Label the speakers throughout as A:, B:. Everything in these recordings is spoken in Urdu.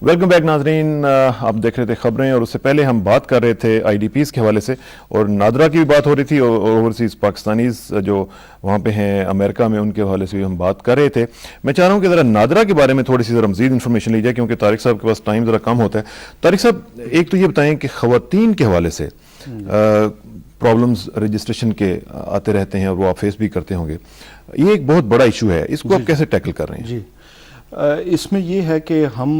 A: ویلکم بیک ناظرین، آپ دیکھ رہے تھے خبریں اور اس سے پہلے ہم بات کر رہے تھے آئی ڈی پیز کے حوالے سے اور نادرا کی بھی بات ہو رہی تھی اور اوورسیز پاکستانیز جو وہاں پہ ہیں امریکہ میں ان کے حوالے سے بھی ہم بات کر رہے تھے. میں چاہ رہا ہوں کہ ذرا نادرا کے بارے میں تھوڑی سی ذرا مزید انفارمیشن لی جائے کیونکہ طارق صاحب کے پاس ٹائم ذرا کم ہوتا ہے. طارق صاحب ایک تو یہ بتائیں کہ خواتین کے حوالے سے پرابلمز رجسٹریشن کے آتے رہتے ہیں اور وہ آپ فیس بھی کرتے ہوں گے. یہ ایک بہت بڑا ایشو ہے، اس کو آپ کیسے ٹیکل کر رہے ہیں؟
B: جی اس میں یہ ہے کہ ہم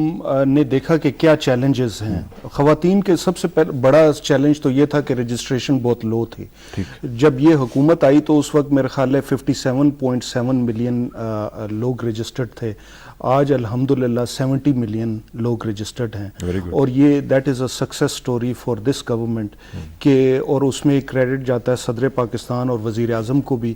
B: نے دیکھا کہ کیا چیلنجز ہیں. خواتین کے سب سے بڑا چیلنج تو یہ تھا کہ رجسٹریشن بہت لو تھی. جب یہ حکومت آئی تو اس وقت میرے خیال ہے 57.7 ملین لوگ رجسٹرڈ تھے. آج الحمدللہ 70 ملین لوگ رجسٹرڈ ہیں اور یہ that is a success story for this government کہ اور اس میں کریڈٹ جاتا ہے صدر پاکستان اور وزیر اعظم کو بھی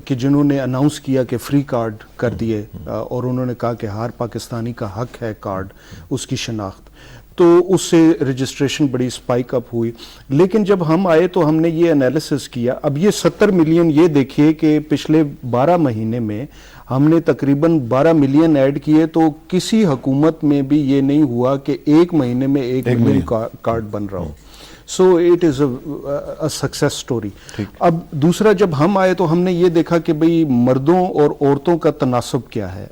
B: کہ جنہوں نے اناؤنس کیا کہ فری کارڈ کر دیے اور انہوں نے کہا کہ ہر پاکستانی کا حق ہے کارڈ اس کی شناخت. تو اس سے رجسٹریشن بڑی سپائک اپ ہوئی. لیکن جب ہم آئے تو ہم نے یہ انالیسس کیا. اب یہ 70 ملین یہ دیکھیے کہ پچھلے 12 مہینے میں ہم نے تقریباً 12 ملین ایڈ کیے تو کسی حکومت میں بھی یہ نہیں ہوا کہ ایک مہینے میں 1 ملین کارڈ بن رہا ہو. So it is a success story. اب دوسرا جب ہم آئے تو ہم نے یہ دیکھا کہ بھئی مردوں اور عورتوں کا تناسب کیا ہے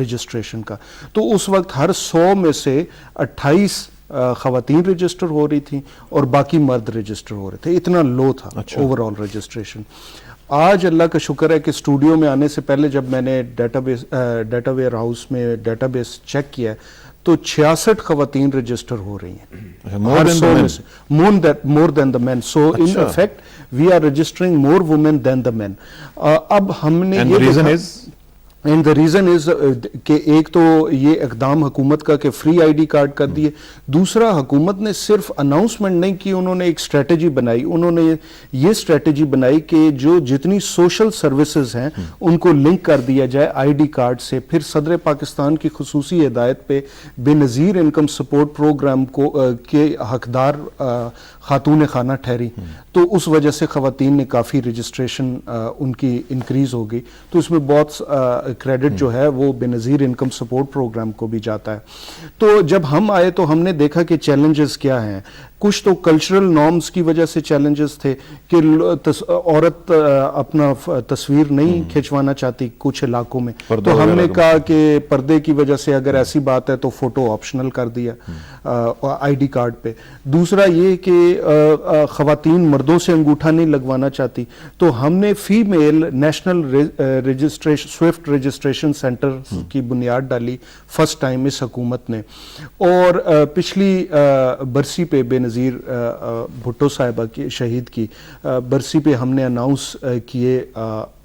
B: رجسٹریشن کا. تو اس وقت ہر 100 میں سے 28 خواتین رجسٹر ہو رہی تھیں اور باقی مرد رجسٹر ہو رہے تھے. اتنا لو تھا اوور آل رجسٹریشن. آج اللہ کا شکر ہے کہ اسٹوڈیو میں آنے سے پہلے جب میں نے ڈیٹا ویئر ہاؤس میں ڈیٹا بیس چیک کیا تو 66 خواتین رجسٹر ہو رہی ہیں more than the men. So in effect we are registering more women than the men. اب ہم نے اینڈ دا ریزن از کہ ایک تو یہ اقدام حکومت کا کہ فری آئی ڈی کارڈ کر دیے. دوسرا حکومت نے صرف اناؤنسمنٹ نہیں کی، انہوں نے ایک اسٹریٹجی بنائی. انہوں نے یہ اسٹریٹجی بنائی کہ جو جتنی سوشل سروسز ہیں ان کو لنک کر دیا جائے آئی ڈی کارڈ سے. پھر صدر پاکستان کی خصوصی ہدایت پہ بے نظیر انکم سپورٹ پروگرام کو کے حقدار خاتون خانہ ٹھہری تو اس وجہ سے خواتین نے کافی رجسٹریشن ان کی انکریز ہو گئی. تو اس میں بہت کریڈٹ جو ہے وہ بے نظیر انکم سپورٹ پروگرام کو بھی جاتا ہے. تو جب ہم آئے تو ہم نے دیکھا کہ چیلنجز کیا ہیں. کچھ تو کلچرل نارمز کی وجہ سے چیلنجز تھے کہ عورت اپنا تصویر نہیں کھنچوانا چاہتی کچھ علاقوں میں. تو ہم نے کہا کہ پردے کی وجہ سے اگر ایسی بات ہے تو فوٹو آپشنل کر دیا آئی ڈی کارڈ پہ. دوسرا یہ کہ خواتین مردوں سے انگوٹھا نہیں لگوانا چاہتی تو ہم نے female national registration Swift registration centre کی بنیاد ڈالی فرسٹ ٹائم اس حکومت نے. اور پچھلی برسی پہ بے نظیر بھٹو صاحبہ کی شہید کی برسی پہ ہم نے اناؤنس کیے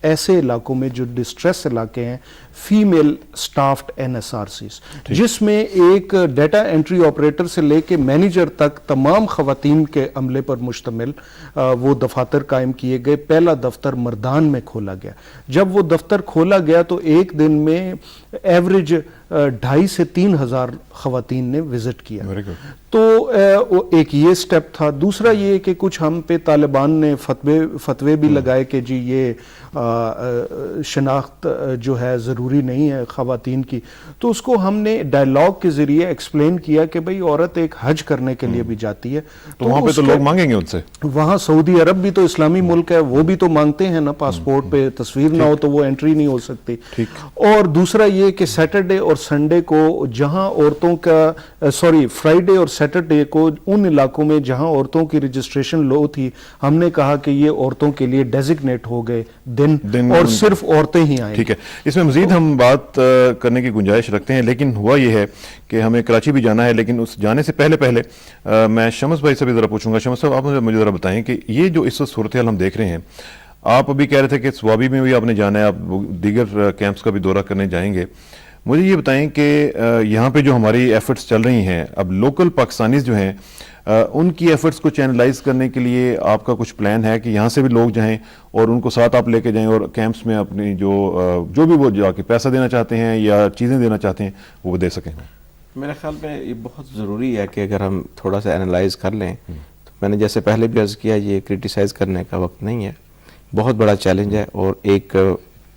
B: ایسے علاقوں میں جو ڈسٹریس علاقے ہیں فیمیل سٹافڈ NSRCs جس میں ایک ڈیٹا انٹری آپریٹر سے لے کے مینیجر تک تمام خواتین کے عملے پر مشتمل وہ دفاتر قائم کیے گئے. پہلا دفتر مردان میں کھولا گیا. جب وہ دفتر کھولا گیا تو ایک دن میں ایوریج 2,500 سے 3,000 خواتین نے وزٹ کیا. تو ایک یہ سٹیپ تھا. دوسرا یہ کہ کچھ ہم پہ طالبان نے فتوے بھی لگائے کہ جی یہ شناخت جو ہے ضروری نہیں ہے خواتین کی. تو اس کو ہم نے ڈائلاگ کے ذریعے ایکسپلین کیا کہ بھئی عورت ایک حج کرنے کے لیے بھی جاتی ہے
A: تو وہاں پہ تو لوگ مانگیں گے ان سے.
B: وہاں سعودی عرب بھی تو اسلامی ملک ہے، وہ بھی تو مانگتے ہیں نا پاسپورٹ پہ تصویر نہ ہو تو وہ انٹری نہیں ہو سکتی. اور دوسرا یہ کہ سیٹرڈے اور سنڈے کو جہاں عورتوں کا فرائیڈے اور سیٹرڈے کو ان علاقوں میں جہاں عورتوں کی رجسٹریشن لو تھی ہم نے کہا کہ یہ عورتوں کے لیے ڈیزگنیٹ ہو گئے دن اور صرف عورتیں ہی آئیں.
A: ٹھیک ہے، اس میں مزید ہم بات کرنے کی گنجائش رکھتے ہیں لیکن ہوا یہ ہے کہ ہمیں کراچی بھی جانا ہے. لیکن اس جانے سے پہلے میں شمس بھائی سے بھی ذرا پوچھوں گا. شمس صاحب آپ مجھے ذرا بتائیں کہ یہ جو اس وقت صورتحال ہم دیکھ رہے ہیں، آپ ابھی کہہ رہے تھے کہ سوابی میں بھی آپ نے جانا ہے، آپ دیگر کیمپس کا بھی دورہ کرنے جائیں گے. مجھے یہ بتائیں کہ یہاں پہ جو ہماری ایفرٹس چل رہی ہیں اب لوکل پاکستانیز جو ہیں ان کی ایفرٹس کو چینلائز کرنے کے لیے آپ کا کچھ پلان ہے کہ یہاں سے بھی لوگ جائیں اور ان کو ساتھ آپ لے کے جائیں اور کیمپس میں اپنی جو بھی وہ جا کے پیسہ دینا چاہتے ہیں یا چیزیں دینا چاہتے ہیں وہ دے سکیں؟
C: میرے خیال میں یہ بہت ضروری ہے کہ اگر ہم تھوڑا سا انالائز کر لیں تو میں نے جیسے پہلے بھی عرض کیا یہ کرٹیسائز کرنے کا وقت نہیں ہے. بہت بڑا چیلنج ہے اور ایک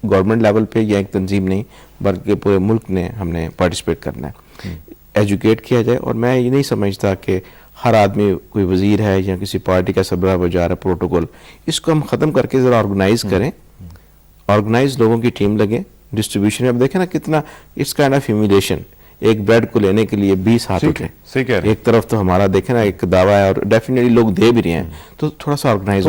C: گورنمنٹ لیول پہ یا ایک تنظیم نہیں بلکہ پورے ملک نے ہم نے پارٹیسپیٹ کرنا ہے. ایجوکیٹ کیا جائے. اور میں یہ نہیں سمجھتا کہ ہر آدمی کوئی وزیر ہے یا کسی پارٹی کا سربراہ وہ جا رہا ہے پروٹوکول. اس کو ہم ختم کر کے ذرا آرگنائز کریں, آرگنائز لوگوں کی ٹیم لگے ڈسٹریبیوشن میں. اب دیکھیں نا کتنا اٹس کائنڈ آف ہیومیلیشن, ایک بیڈ کو لینے کے لیے 20 ہاتھ اٹھے.
A: صحیح کہہ رہے ہیں.
C: ایک طرف تو ہمارا دیکھیں نا ایک دعویٰ ہے اور ڈیفینیٹلی لوگ دے بھی رہے ہیں, تو تھوڑا سا آرگنائز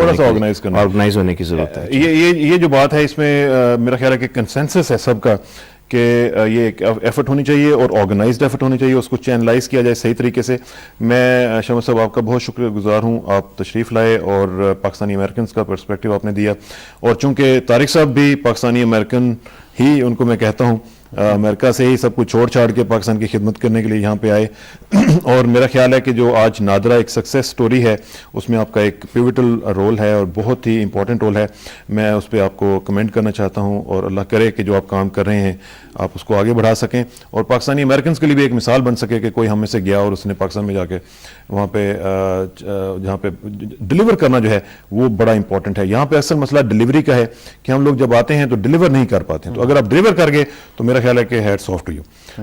C: ہونے کی ضرورت ہے.
A: یہ جو بات ہے اس میں میرا خیال ہے کہ کنسنسس ہے سب کا کہ یہ ایک ایفرٹ ہونی چاہیے اور آرگنائزڈ ایفرٹ ہونی چاہیے, اس کو چینلائز کیا جائے صحیح طریقے سے. میں شمس صاحب آپ کا بہت شکر گزار ہوں, آپ تشریف لائے اور پاکستانی امریکنز کا پرسپیکٹیو آپ نے دیا. اور چونکہ طارق صاحب بھی پاکستانی امریکن ہی ان کو میں کہتا ہوں, امریکہ سے ہی سب کچھ چھوڑ چھاڑ کے پاکستان کی خدمت کرنے کے لیے یہاں پہ آئے. اور میرا خیال ہے کہ جو آج نادرہ ایک سکسیس سٹوری ہے اس میں آپ کا ایک پیوٹل رول ہے اور بہت ہی امپورٹنٹ رول ہے. میں اس پہ آپ کو کمنٹ کرنا چاہتا ہوں اور اللہ کرے کہ جو آپ کام کر رہے ہیں آپ اس کو آگے بڑھا سکیں اور پاکستانی امریکنز کے لیے بھی ایک مثال بن سکے کہ کوئی ہم میں سے گیا اور اس نے پاکستان میں جا کے وہاں پہ جہاں پہ ڈلیور کرنا جو ہے وہ بڑا امپورٹنٹ ہے. یہاں پہ اصل مسئلہ ڈلیوری کا ہے کہ ہم لوگ جب آتے ہیں تو ڈلیور نہیں کر پاتے ہیں. تو اگر آپ ڈلیور کر گئے تو میرا خیال ہے کہ ہیڈز آف ٹو یو.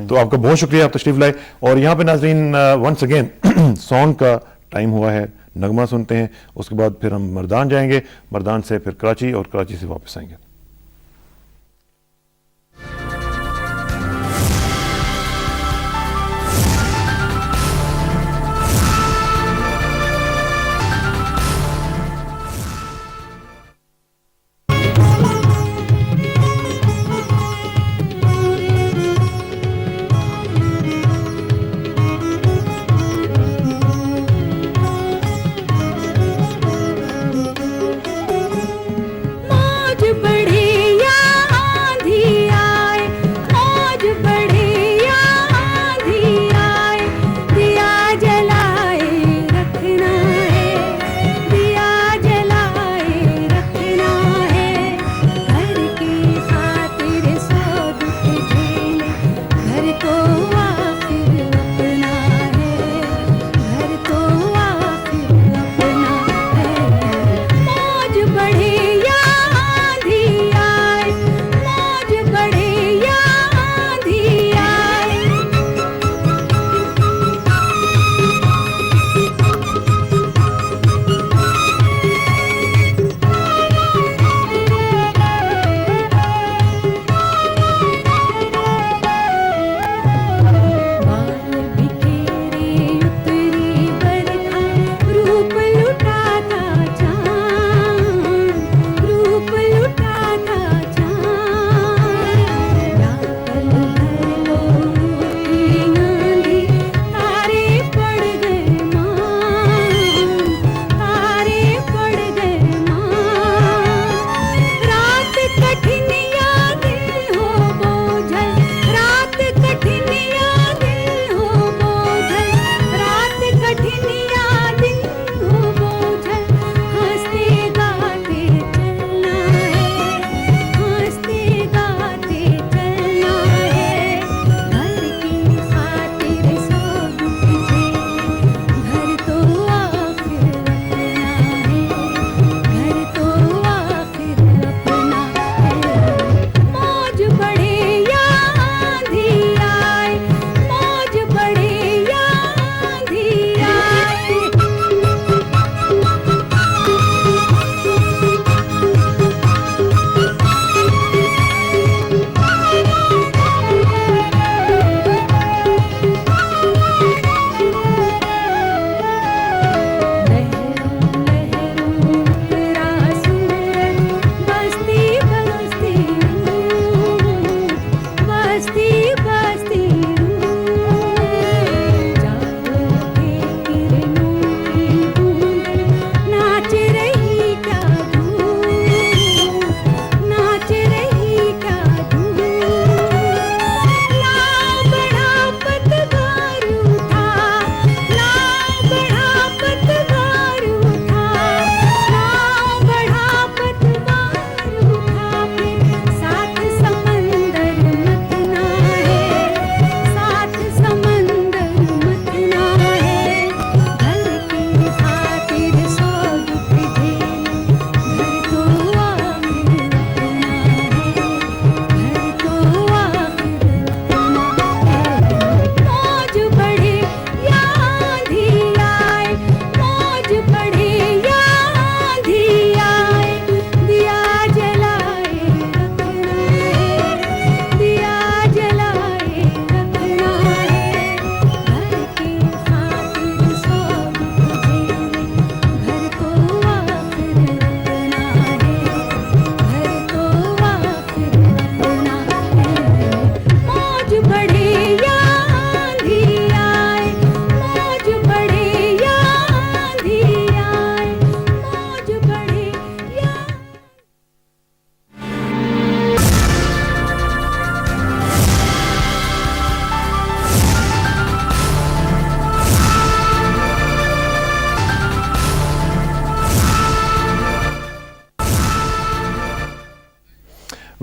A: تو آپ کا بہت شکریہ, آپ تشریف لائے. اور یہاں پہ ناظرین ونس اگین سانگ کا ٹائم ہوا ہے, نغمہ سنتے ہیں, اس کے بعد پھر ہم مردان جائیں گے, مردان سے پھر کراچی اور کراچی سے واپس آئیں گے.
D: موج بڑی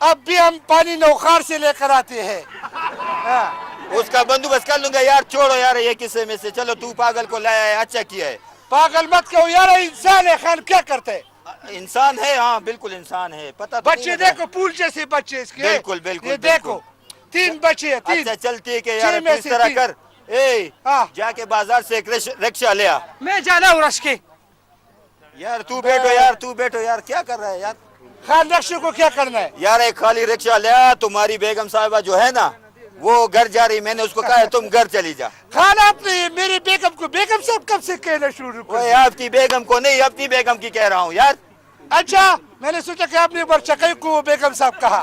E: اب بھی ہم پانی نوخار سے لے کر آتے ہیں.
F: اس کا بندوبست کر لوں گا یار. چھوڑو یار یہ قصے میں سے. چلو تو پاگل کو لایا ہے, اچھا کیا ہے.
E: پاگل مت کہو یار, انسان ہے. خان کیا کرتے ہے؟
F: انسان ہے, ہاں بالکل انسان ہے. پتا تو
E: بچے دیکھو, پھول جیسے بچے اس کے.
F: بالکل بالکل.
E: یہ دیکھو 3 بچے ہیں. 3.
F: اچھا چل ٹھیک ہے یار, تو اس طرح کر. جا کے بازار سے ایک رکشہ لیا.
G: میں جانا ہوں رش کے.
F: یار تو بیٹھو یار, تو بیٹھو یار. کیا کر رہا ہے یار؟
E: خان رکشے کو کیا کرنا ہے
F: یار؟ ایک خالی رکشہ لیا. تمہاری بیگم صاحبہ جو ہے نا وہ گھر جا رہی. میں نے اس کو کہا ہے تم گھر چلی جا.
E: خان آپ نے میری بیگم کو بیگم صاحب کب سے کہنا شروع کر؟
F: وہ آپ کی بیگم کو نہیں, اپنی بیگم کی کہہ رہا ہوں یار.
E: اچھا میں نے سوچا کہ آپ نے اوپر چکئی کو بیگم صاحب کہا.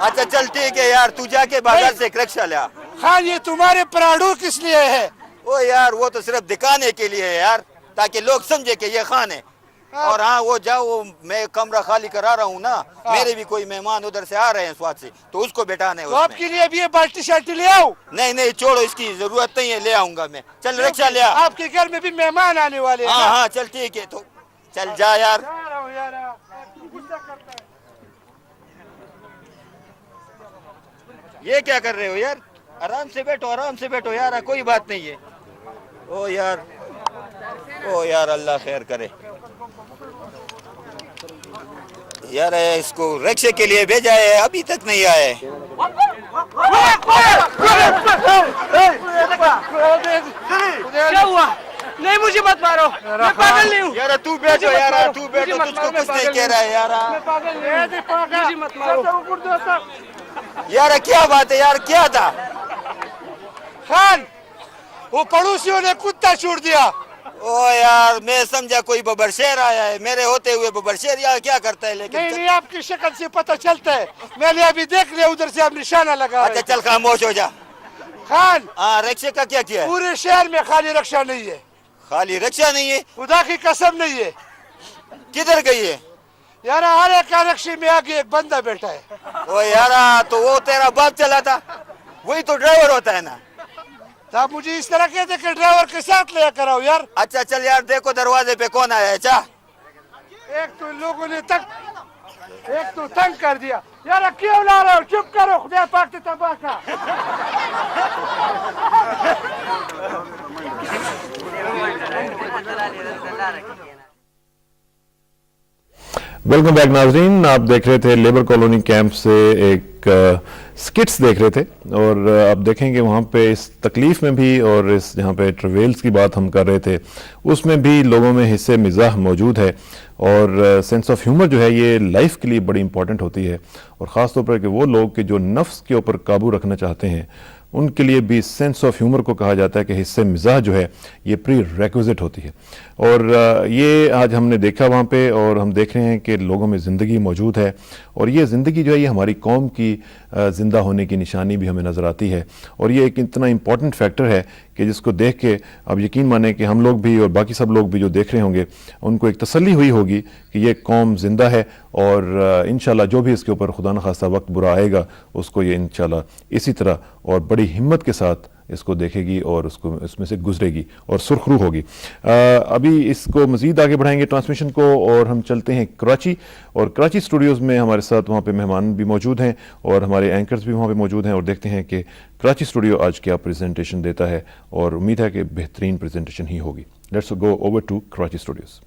F: اچھا چل ٹھیک ہے یار, تو جا کے بازار سے ایک رکشہ لیا.
E: خان یہ تمہارے پراڈو کس لیے ہے؟
F: وہ یار وہ تو صرف دکھانے کے لیے ہے یار, تاکہ لوگ سمجھے کہ یہ خان ہے. اور ہاں وہ جاؤ, میں کمرہ خالی کرا رہا ہوں نا, میرے بھی کوئی مہمان ادھر سے آ رہے ہیں سوات سے, تو اس کو بٹھانا ہے.
E: تو آپ کے لیے ابھی یہ بالٹی شالٹی لے آؤ.
F: نہیں چھوڑو, اس کی ضرورت نہیں ہے, لے آؤں گا میں. چل رکشہ لیا.
E: آپ کے گھر میں بھی مہمان آنے والے ہیں.
F: ہاں چل ٹھیک ہے, تو چل جا یار. یہ کیا کر رہے ہو یار؟ آرام سے بیٹھو, آرام سے بیٹھو یار, کوئی بات نہیں ہے. او یار اللہ خیر کرے یار. اس کو رکشے کے لیے بھیجا ہے, ابھی تک نہیں آئے.
G: کیا ہوا؟ نہیں مجھے مت مارو, میں پاگل نہیں ہوں.
F: یار تو بیٹھو یار, تو بیٹھو, تجھ کو کچھ نہیں کہہ رہا ہے یار.
G: میں پاگل نہیں ہوں, مجھے مت مارو.
F: یار کیا بات ہے یار, کیا تھا؟
E: خان وہ پڑوسیوں نے کتا چھوڑ دیا.
F: او یار میں سمجھا کوئی ببر شیر آیا ہے, میرے ہوتے ہوئے ببر شیر یار کیا کرتا ہے. لیکن
E: نہیں آپ کی شکل سے پتہ چلتا ہے, میں نے ابھی دیکھ لیا ادھر سے آپ نشانہ لگا.
F: اچھا چل خاموش ہو جا.
E: خان
F: ہاں رکشے کا کیا ہے؟
E: پورے شہر میں خالی رکشہ نہیں ہے.
F: خالی رکشہ نہیں ہے؟
E: خدا کی قسم نہیں ہے.
F: کدھر گئی ہے
E: یار؟ ہر ایک رکشے میں آگے ایک بندہ بیٹھا ہے.
F: او یار تو وہ تیرا باپ چلا تھا, وہی تو ڈرائیور ہوتا ہے نا.
E: آپ مجھے اس طرح کہتے کہ ڈرائیور کے ساتھ لے کر آؤ یار.
F: اچھا چل یار, دیکھو دروازے پہ کون آیا ہے. چاہ
E: ایک تو لوگوں نے ایک تو تنگ کر دیا یار. کیوں لا رہے ہو؟ چپ کرو, خدا پاک سے تباہ کا.
A: ویلکم بیک ناظرین, آپ دیکھ رہے تھے لیبر کالونی کیمپ سے ایک سکٹس دیکھ رہے تھے, اور آپ دیکھیں کہ وہاں پہ اس تکلیف میں بھی اور اس جہاں پہ ٹریولز کی بات ہم کر رہے تھے اس میں بھی لوگوں میں حصے مزاح موجود ہے. اور سینس آف ہیومر جو ہے یہ لائف کے لیے بڑی امپورٹنٹ ہوتی ہے, اور خاص طور پر کہ وہ لوگ کہ جو نفس کے اوپر قابو رکھنا چاہتے ہیں ان کے لیے بھی سینس آف ہیومر کو کہا جاتا ہے کہ حصے مزاح جو ہے یہ پری ریکوزٹ ہوتی ہے. اور یہ آج ہم نے دیکھا وہاں پہ, اور ہم دیکھ رہے ہیں کہ لوگوں میں زندگی موجود ہے, اور یہ زندگی جو ہے یہ ہماری قوم کی زندہ ہونے کی نشانی بھی ہمیں نظر آتی ہے. اور یہ ایک اتنا امپورٹنٹ فیکٹر ہے کہ جس کو دیکھ کے اب یقین مانیں کہ ہم لوگ بھی اور باقی سب لوگ بھی جو دیکھ رہے ہوں گے ان کو ایک تسلی ہوئی ہوگی کہ یہ قوم زندہ ہے, اور انشاءاللہ جو بھی اس کے اوپر خدا نخواستہ وقت برا آئے گا اس کو یہ انشاءاللہ اسی طرح اور بڑی ہمت کے ساتھ اس کو دیکھے گی اور اس کو اس میں سے گزرے گی اور سرخرو ہوگی. ابھی اس کو مزید آگے بڑھائیں گے ٹرانسمیشن کو, اور ہم چلتے ہیں کراچی, اور کراچی اسٹوڈیوز میں ہمارے ساتھ وہاں پہ مہمان بھی موجود ہیں اور ہمارے اینکرز بھی وہاں پہ موجود ہیں, اور دیکھتے ہیں کہ کراچی اسٹوڈیو آج کیا پریزنٹیشن دیتا ہے, اور امید ہے کہ بہترین پریزنٹیشن ہی ہوگی. Let's go over to Karachi studios.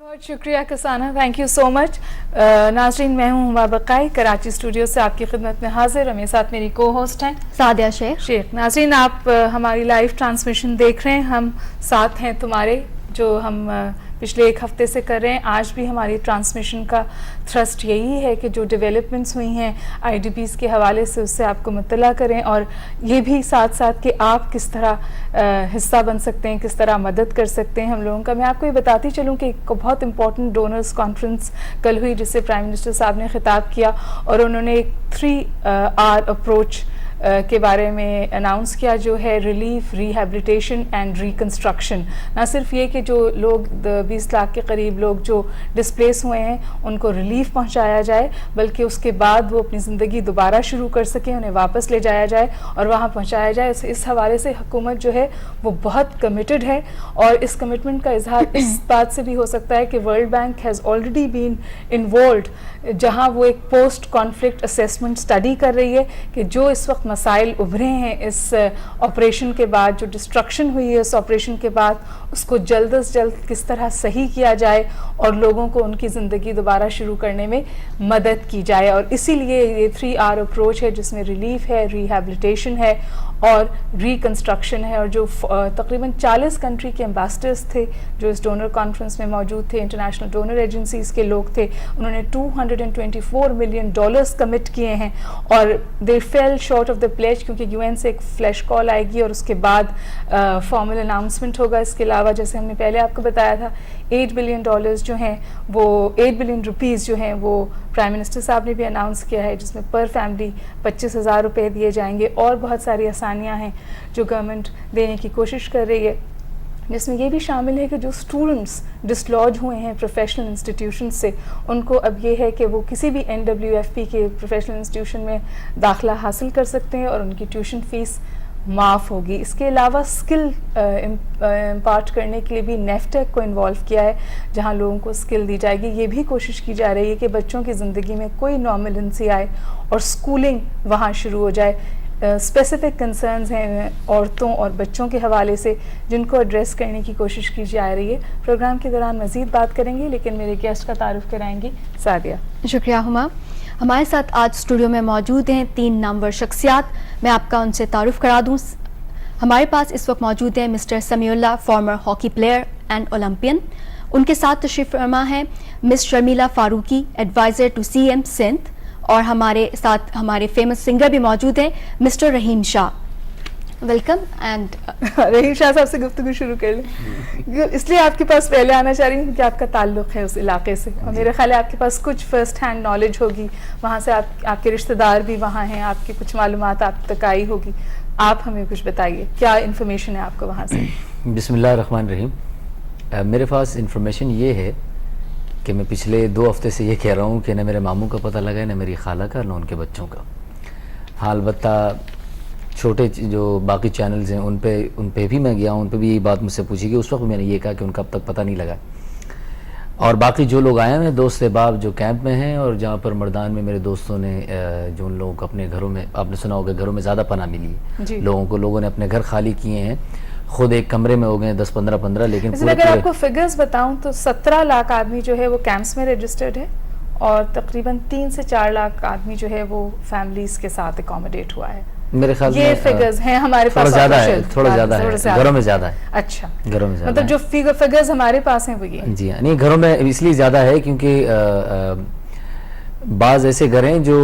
H: بہت شکریہ کسانہ, تھینک یو سو مچ. ناظرین میں ہوں ہما بقائی, کراچی اسٹوڈیو سے آپ کی خدمت میں حاضر. ہمیں ساتھ میری کو ہوسٹ ہیں
I: سعدیہ شیخ.
H: ناظرین آپ ہماری لائیو ٹرانسمیشن دیکھ رہے ہیں, ہم ساتھ ہیں تمہارے, جو ہم پچھلے ایک ہفتے سے کر رہے ہیں. آج بھی ہماری ٹرانسمیشن کا تھرسٹ یہی ہے کہ جو ڈیولپمنٹس ہوئی ہیں آئی ڈی پیز کے حوالے سے اس سے آپ کو مطلع کریں, اور یہ بھی ساتھ ساتھ کہ آپ کس طرح حصہ بن سکتے ہیں, کس طرح مدد کر سکتے ہیں ہم لوگوں کا. میں آپ کو یہ بتاتی چلوں کہ ایک بہت امپورٹنٹ ڈونرز کانفرنس کل ہوئی جس سے پرائم منسٹر صاحب نے خطاب کیا, اور انہوں نے ایک 3R اپروچ کے بارے میں اناؤنس کیا جو ہے ریلیف ریہیبلیٹیشن اینڈ ریکنسٹرکشن. نہ صرف یہ کہ جو لوگ 20 لاکھ کے قریب لوگ جو ڈسپلیس ہوئے ہیں ان کو ریلیف پہنچایا جائے, بلکہ اس کے بعد وہ اپنی زندگی دوبارہ شروع کر سکیں, انہیں واپس لے جایا جائے اور وہاں پہنچایا جائے. اس حوالے سے حکومت جو ہے وہ بہت کمیٹڈ ہے, اور اس کمٹمنٹ کا اظہار اس بات سے بھی ہو سکتا ہے کہ world bank has already been involved, جہاں وہ ایک پوسٹ کانفلکٹ اسیسمنٹ اسٹڈی کر رہی ہے کہ جو اس وقت مسائل ابھرے ہیں اس آپریشن کے بعد, جو ڈسٹرکشن ہوئی ہے اس آپریشن کے بعد, اس کو جلد از جلد کس طرح صحیح کیا جائے اور لوگوں کو ان کی زندگی دوبارہ شروع کرنے میں مدد کی جائے. اور اسی لیے یہ 3R اپروچ ہے جس میں ریلیف ہے, ریہیبلیٹیشن ہے اور ریکنسٹرکشن ہے. اور جو تقریباً 40 کنٹری کے ایمبیسڈرز تھے جو اس ڈونر کانفرنس میں موجود تھے, انٹرنیشنل ڈونر ایجنسیز کے لوگ تھے, انہوں نے $224 ملین کمٹ کیے ہیں, اور دے فیل شارٹ آف دا پلیج, کیونکہ UN سے ایک فلیش کال آئے گی اور اس کے بعد فارمل اناؤنسمنٹ ہوگا. اس کے علاوہ جیسے ہم نے پہلے آپ کو بتایا تھا $8 بلین جو ہیں وہ 8 بلین روپیز جو ہیں وہ پرائم منسٹر صاحب نے بھی اناؤنس کیا ہے, جس میں پر فیملی 25,000 روپے دیے جائیں گے, اور بہت ساری آسانیاں ہیں جو گورنمنٹ دینے کی کوشش کر رہی ہے, جس میں یہ بھی شامل ہے کہ جو اسٹوڈنٹس ڈسلوج ہوئے ہیں پروفیشنل انسٹیٹیوشن سے, ان کو اب یہ ہے کہ وہ کسی بھی NWFP کے پروفیشنل انسٹیٹیوشن میں داخلہ حاصل کر سکتے ہیں اور ان کی ٹیوشن فیس معاف ہوگی. اس کے علاوہ اسکل امپارٹ کرنے کے لیے بھی نیفٹیک کو انوالو کیا ہے, جہاں لوگوں کو اسکل دی جائے گی. یہ بھی کوشش کی جا رہی ہے کہ بچوں کی زندگی میں کوئی نارملنسی آئے اور اسکولنگ وہاں شروع ہو جائے. اسپیسیفک کنسرنز ہیں عورتوں اور بچوں کے حوالے سے جن کو ایڈریس کرنے کی کوشش کی جا رہی ہے. پروگرام کے دوران مزید بات کریں گے, لیکن میرے گیسٹ کا تعارف کرائیں گی سعدیہ.
I: شکریہ ہما. ہمارے ساتھ آج اسٹوڈیو میں موجود ہیں 3 نامور شخصیات. میں آپ کا ان سے تعارف کرا دوں. ہمارے پاس اس وقت موجود ہیں mister Samiullah, former hockey player and Olympian. ان کے ساتھ تشریف فرما ہے miss Sharmila Farooqui, adviser to CM Sindh, اور ہمارے ساتھ ہمارے فیمس سنگر بھی موجود ہیں mister Rahim Shah. Welcome. And
H: Rahim Shah sahib سے گفتگو شروع کر لیں, اس لیے آپ کے پاس پہلے آنا چاہ رہی ہوں کیونکہ آپ کا تعلق ہے اس علاقے سے, اور میرے خیال ہے آپ کے پاس کچھ فرسٹ ہینڈ نالج ہوگی, وہاں سے آپ کے رشتہ دار بھی وہاں ہیں, آپ کی کچھ معلومات آپ تک آئی ہوگی. آپ ہمیں کچھ بتائیے, کیا انفارمیشن ہے آپ کو وہاں سے؟
J: بسم اللہ الرحمن الرحیم. میرے پاس انفارمیشن یہ ہے کہ میں پچھلے 2 ہفتے سے یہ کہہ رہا ہوں کہ نہ میرے ماموں کا پتہ لگا ہے, نہ میری خالہ کا, نہ ان کے بچوں کا. ہاں البتہ چھوٹے جو باقی چینلز ہیں ان پہ بھی میں گیا ہوں, ان پہ بھی یہی بات مجھ سے پوچھی گئی. اس وقت میں نے یہ کہا کہ ان کا اب تک پتہ نہیں لگا. اور باقی جو لوگ آئے ہیں دوست احباب جو کیمپ میں ہیں, اور جہاں پر مردان میں میرے دوستوں نے جو ان لوگوں کو اپنے گھروں میں, آپ نے سنا ہوگا گھروں میں زیادہ پناہ ملی ہے لوگوں نے اپنے گھر خالی کیے ہیں, خود ایک کمرے میں ہو گئے 10-15, لیکن
H: اگر آپ کو فگرز بتاؤں تو 17 لاکھ آدمی جو ہے وہ کیمپس میں رجسٹرڈ ہے, اور تقریباً 3 سے 4 لاکھ آدمی جو ہے وہ فیملیز کے ساتھ اکوموڈیٹ ہوا ہے.
J: میرے خیال
H: یہ فگرز ہیں ہمارے پاس,
J: تھوڑا زیادہ ہے, گھروں میں زیادہ ہے.
H: اچھا,
J: گھروں میں زیادہ,
H: مطلب جو فگرز ہمارے پاس ہیں وہ یہ.
J: جی ہاں, نہیں گھروں میں اس لیے زیادہ ہے کیونکہ بعض ایسے گھر ہیں جو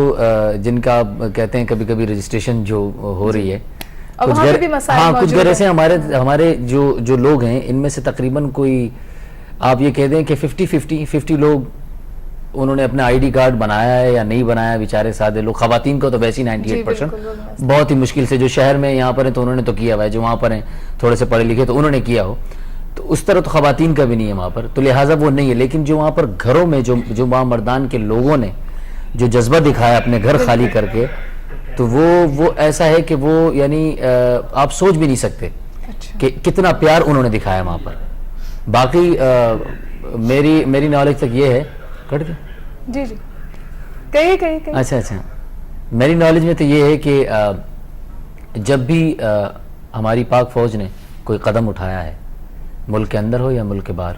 J: جن کا کہتے ہیں کبھی کبھی رجسٹریشن جو ہو رہی ہے, ہاں کچھ گھر ایسے ہمارے جو لوگ ہیں ان میں سے تقریباً کوئی آپ یہ کہہ دیں کہ 50 لوگ انہوں نے اپنا ID کارڈ بنایا ہے یا نہیں بنایا, بیچارے سادے لوگ. خواتین کو تو ویسے ہی 98% بہت ہی مشکل سے, جو شہر میں یہاں پر ہیں تو انہوں نے تو کیا ہوا ہے, جو وہاں پر ہیں تھوڑے سے پڑھے لکھے تو انہوں نے کیا ہو, تو اس طرح تو خواتین کا بھی نہیں ہے وہاں پر, تو لہٰذا وہ نہیں ہے. لیکن جو وہاں پر گھروں میں جو وہاں مردان کے لوگوں نے جو جذبہ دکھایا اپنے گھر خالی کر کے, تو وہ ایسا ہے کہ وہ یعنی آپ سوچ بھی نہیں سکتے کہ کتنا پیار انہوں نے دکھایا وہاں پر. باقی میری نالج تک یہ ہے, کٹ گیا
H: جی کہیں
J: اچھا, میری نالج میں تو یہ ہے کہ جب بھی ہماری پاک فوج نے کوئی قدم اٹھایا ہے, ملک کے اندر ہو یا ملک کے باہر,